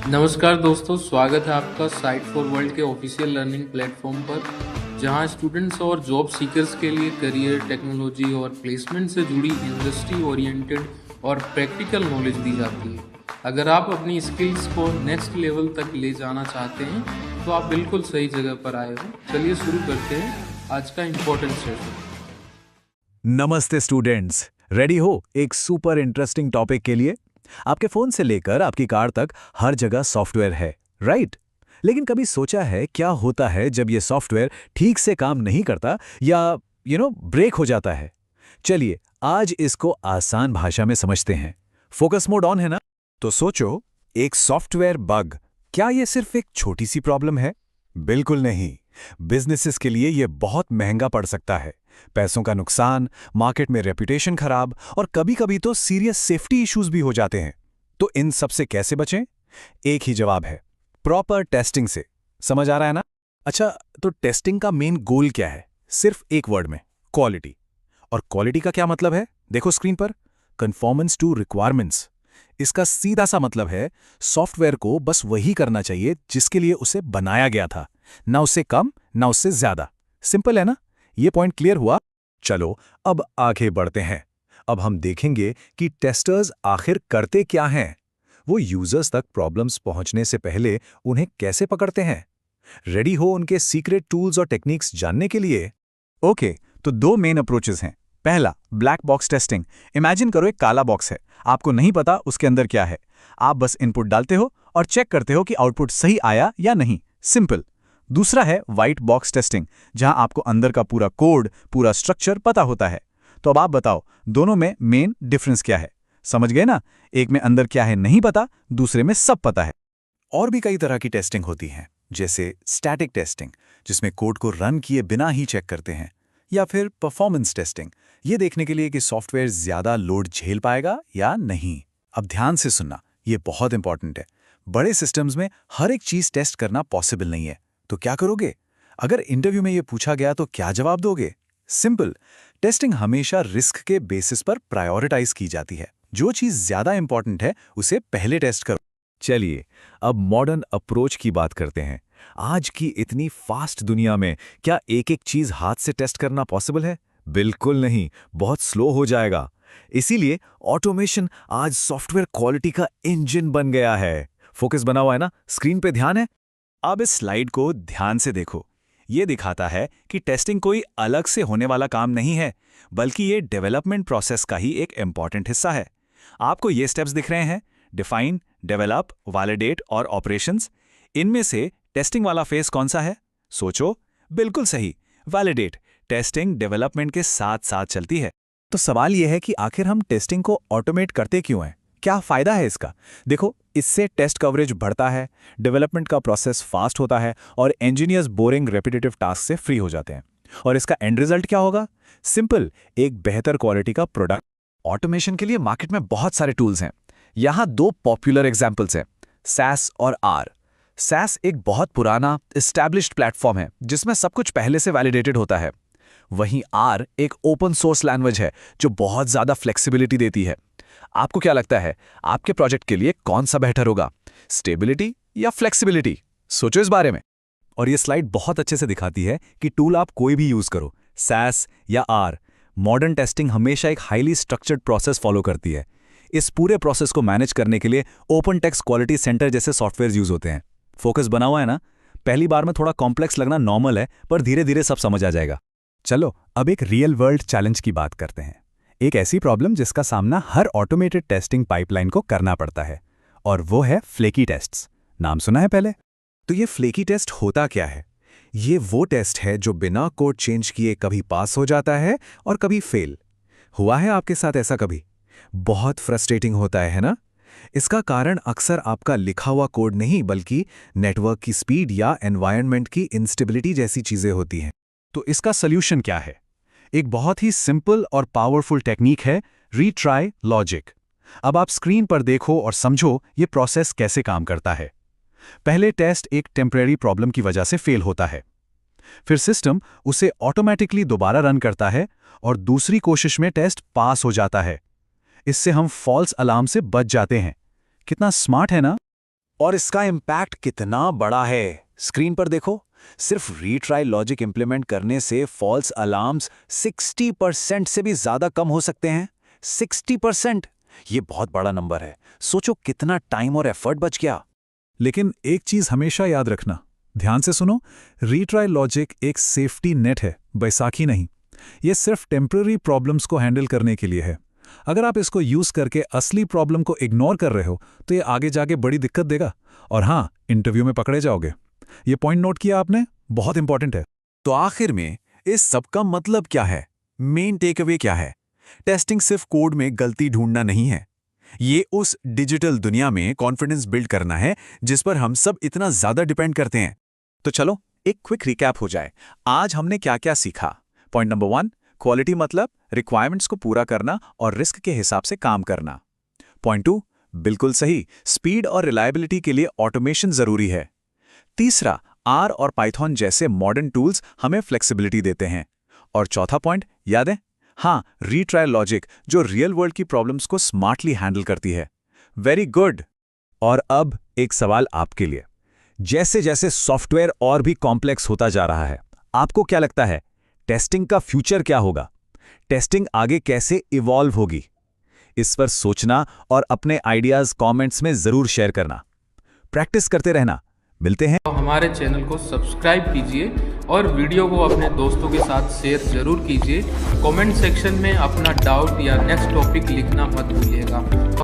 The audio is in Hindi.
नमस्कार दोस्तों, स्वागत है आपका साइट फॉर वर्ल्ड के ऑफिशियल लर्निंग प्लेटफॉर्म पर, जहां स्टूडेंट्स और जॉब सीकर्स के लिए करियर, टेक्नोलॉजी और प्लेसमेंट से जुड़ी इंडस्ट्री ओरिएंटेड और प्रैक्टिकल नॉलेज दी जाती है। अगर आप अपनी स्किल्स को नेक्स्ट लेवल तक ले जाना चाहते हैं, तो आप बिल्कुल सही जगह पर आए हो। चलिए शुरू करते हैं आज का इम्पोर्टेंट सेशन। नमस्ते स्टूडेंट्स, रेडी हो एक सुपर इंटरेस्टिंग टॉपिक के लिए। आपके फोन से लेकर आपकी कार तक हर जगह सॉफ्टवेयर है, राइट? लेकिन कभी सोचा है क्या होता है जब ये सॉफ्टवेयर ठीक से काम नहीं करता या ब्रेक हो जाता है? चलिए आज इसको आसान भाषा में समझते हैं। फोकस मोड ऑन है ना? तो सोचो, एक सॉफ्टवेयर बग, क्या ये सिर्फ एक छोटी सी प्रॉब्लम है? बिल्कुल नहीं। बिजनेसेस के लिए ये बहुत महंगा पड़ सकता है। पैसों का नुकसान, मार्केट में रेपुटेशन खराब और कभी-कभी तो सीरियस सेफ्टी इश्यूज भी हो जाते हैं। तो इन सब से कैसे बचें? एक ही जवाब है, प्रॉपर टेस्टिंग से। समझ आ रहा है ना? अच्छा, तो टेस्टिंग का मेन गोल क्या है? सिर्फ एक वर्ड में, क्वालिटी। और क्वालिटी का क्या मतलब है? देखो स्क्रीन पर, कन्फॉर्मेंस टू रिक्वायरमेंट्स। इसका सीधा सा मतलब है सॉफ्टवेयर को बस वही करना चाहिए जिसके लिए उसे बनाया गया था, ना उससे कम ना उससे ज्यादा। सिंपल है ना? ये पॉइंट क्लियर हुआ? चलो अब आगे बढ़ते हैं। अब हम देखेंगे कि टेस्टर्स आखिर करते क्या हैं। वो यूजर्स तक प्रॉब्लम्स पहुंचने से पहले उन्हें कैसे पकड़ते हैं। रेडी हो उनके सीक्रेट टूल्स और टेक्निक्स जानने के लिए? ओके, तो दो मेन अप्रोचेस हैं। पहला, ब्लैक बॉक्स टेस्टिंग। इमेजिन करो एक काला बॉक्स है, आपको नहीं पता उसके अंदर क्या है। आप बस इनपुट डालते हो और चेक करते हो कि आउटपुट सही आया या नहीं। सिंपल। दूसरा है व्हाइट बॉक्स टेस्टिंग, जहां आपको अंदर का पूरा कोड, पूरा स्ट्रक्चर पता होता है। तो अब आप बताओ, दोनों में मेन डिफरेंस क्या है? समझ गए ना? एक में अंदर क्या है नहीं पता, दूसरे में सब पता है। और भी कई तरह की टेस्टिंग होती है, जैसे स्टैटिक टेस्टिंग, जिसमें कोड को रन किए बिना ही चेक करते हैं, या फिर परफॉर्मेंस टेस्टिंग, ये देखने के लिए कि सॉफ्टवेयर ज्यादा लोड झेल पाएगा या नहीं। अब ध्यान से सुनना, ये बहुत इंपॉर्टेंट है। बड़े सिस्टम्स में हर एक चीज टेस्ट करना पॉसिबल नहीं है। तो क्या करोगे? अगर इंटरव्यू में ये पूछा गया तो क्या जवाब दोगे? सिंपल, टेस्टिंग हमेशा रिस्क के बेसिस पर प्रायोरिटाइज की जाती है। जो चीज ज्यादा इंपॉर्टेंट है उसे पहले टेस्ट करो। चलिए अब मॉडर्न अप्रोच की बात करते हैं। आज की इतनी फास्ट दुनिया में क्या एक एक चीज हाथ से टेस्ट करना पॉसिबल है? बिल्कुल नहीं, बहुत स्लो हो जाएगा। इसीलिए ऑटोमेशन आज सॉफ्टवेयर क्वालिटी का इंजन बन गया है। फोकस बना हुआ है ना? स्क्रीन पे ध्यान है? अब इस स्लाइड को ध्यान से देखो। ये दिखाता है कि टेस्टिंग कोई अलग से होने वाला काम नहीं है, बल्कि ये डेवलपमेंट प्रोसेस का ही एक इंपॉर्टेंट हिस्सा है। आपको ये स्टेप्स दिख रहे हैं, डिफाइन, डेवलप, वैलिडेट और ऑपरेशंस। इनमें से टेस्टिंग वाला फेज कौन सा है? सोचो। बिल्कुल सही, वैलिडेट। टेस्टिंग डेवलपमेंट के साथ साथ चलती है। तो सवाल यह है कि आखिर हम टेस्टिंग को ऑटोमेट करते क्यों हैं? क्या फायदा है इसका? देखो, इससे टेस्ट कवरेज बढ़ता है, डेवलपमेंट का प्रोसेस फास्ट होता है और इंजीनियर्स बोरिंग रेपिटेटिव टास्क से फ्री हो जाते हैं। और इसका एंड रिजल्ट क्या होगा? सिंपल, एक बेहतर क्वालिटी का प्रोडक्ट। ऑटोमेशन के लिए मार्केट में बहुत सारे टूल्स हैं। यहां दो पॉपुलर एग्जांपल्स हैं, SAS और R। SAS एक बहुत पुराना एस्टैब्लिश्ड प्लेटफॉर्म है जिसमें सब कुछ पहले से वैलिडेटेड होता है। वहीं R एक ओपन सोर्स लैंग्वेज है जो बहुत ज्यादा फ्लेक्सिबिलिटी देती है। आपको क्या लगता है, आपके प्रोजेक्ट के लिए कौन सा बेहतर होगा, स्टेबिलिटी या फ्लेक्सिबिलिटी? सोचो इस बारे में। और ये स्लाइड बहुत अच्छे से दिखाती है कि टूल आप कोई भी यूज करो, SAS या R, मॉडर्न टेस्टिंग हमेशा एक हाईली स्ट्रक्चर्ड प्रोसेस फॉलो करती है। इस पूरे प्रोसेस को मैनेज करने के लिए ओपन टेक्स्ट क्वालिटी सेंटर जैसे सॉफ्टवेयर यूज होते हैं। फोकस बना हुआ है ना? पहली बार में थोड़ा कॉम्प्लेक्स लगना नॉर्मल है, पर धीरे धीरे सब समझ आ जाएगा। चलो अब एक रियल वर्ल्ड चैलेंज की बात करते हैं। एक ऐसी प्रॉब्लम जिसका सामना हर ऑटोमेटेड टेस्टिंग पाइपलाइन को करना पड़ता है, और वो है फ्लेकी टेस्ट्स। नाम सुना है पहले? तो ये फ्लेकी टेस्ट होता क्या है? ये वो टेस्ट है जो बिना कोड चेंज किए कभी पास हो जाता है और कभी फेल। हुआ है आपके साथ ऐसा कभी? बहुत फ्रस्ट्रेटिंग होता है ना? इसका कारण अक्सर आपका लिखा हुआ कोड नहीं, बल्कि नेटवर्क की स्पीड या एनवायरनमेंट की इंस्टेबिलिटी जैसी चीजें होती हैं। तो इसका सॉल्यूशन क्या है? एक बहुत ही सिंपल और पावरफुल टेक्निक है, रीट्राई लॉजिक। अब आप स्क्रीन पर देखो और समझो ये प्रोसेस कैसे काम करता है। पहले टेस्ट एक टेम्परेरी प्रॉब्लम की वजह से फेल होता है। फिर सिस्टम उसे ऑटोमेटिकली दोबारा रन करता है और दूसरी कोशिश में टेस्ट पास हो जाता है। इससे हम फॉल्स अलार्म से बच जाते हैं। कितना स्मार्ट है ना? और इसका इम्पैक्ट कितना बड़ा है स्क्रीन पर देखो। सिर्फ रीट्राई लॉजिक इंप्लीमेंट करने से फॉल्स अलार्म्स 60% से भी ज्यादा कम हो सकते हैं। 60%, ये बहुत बड़ा नंबर है। सोचो कितना टाइम और एफर्ट बच गया। लेकिन एक चीज हमेशा याद रखना, ध्यान से सुनो, रीट्राई लॉजिक एक सेफ्टी नेट है, बैसाखी नहीं। ये सिर्फ टेम्पररी प्रॉब्लम्स को हैंडल करने के लिए है। अगर आप इसको यूज करके असली प्रॉब्लम को इग्नोर कर रहे हो तो ये आगे जाके बड़ी दिक्कत देगा, और हाँ, इंटरव्यू में पकड़े जाओगे। ये पॉइंट नोट किया आपने, बहुत इंपॉर्टेंट है। तो आखिर में इस सब का मतलब क्या है? मेन टेकअवे क्या है? टेस्टिंग सिर्फ कोड में गलती ढूंढना नहीं है। ये उस डिजिटल दुनिया में कॉन्फिडेंस बिल्ड करना है जिस पर हम सब इतना ज्यादा डिपेंड करते हैं। तो चलो एक क्विक रिकैप हो जाए। आज हमने क्या क्या सीखा? पॉइंट नंबर 1, क्वालिटी मतलब रिक्वायरमेंट्स को पूरा करना और रिस्क के हिसाब से काम करना। पॉइंट 2, बिल्कुल सही, स्पीड और रिलायबिलिटी के लिए ऑटोमेशन जरूरी है। तीसरा, आर और पाइथन जैसे मॉडर्न टूल्स हमें फ्लेक्सिबिलिटी देते हैं। और चौथा पॉइंट याद है? हाँ, रीट्राई लॉजिक, जो रियल वर्ल्ड की प्रॉब्लम्स को स्मार्टली हैंडल करती है। Very good. और अब एक सवाल आपके लिए। जैसे जैसे सॉफ्टवेयर और भी कॉम्प्लेक्स होता जा रहा है, आपको क्या लगता है टेस्टिंग का फ्यूचर क्या होगा? टेस्टिंग आगे कैसे इवॉल्व होगी? इस पर सोचना और अपने आइडियाज कमेंट्स में जरूर शेयर करना। प्रैक्टिस करते रहना। मिलते हैं। हमारे चैनल को सब्सक्राइब कीजिए और वीडियो को अपने दोस्तों के साथ शेयर जरूर कीजिए। कमेंट सेक्शन में अपना डाउट या नेक्स्ट टॉपिक लिखना मत भूलिएगा।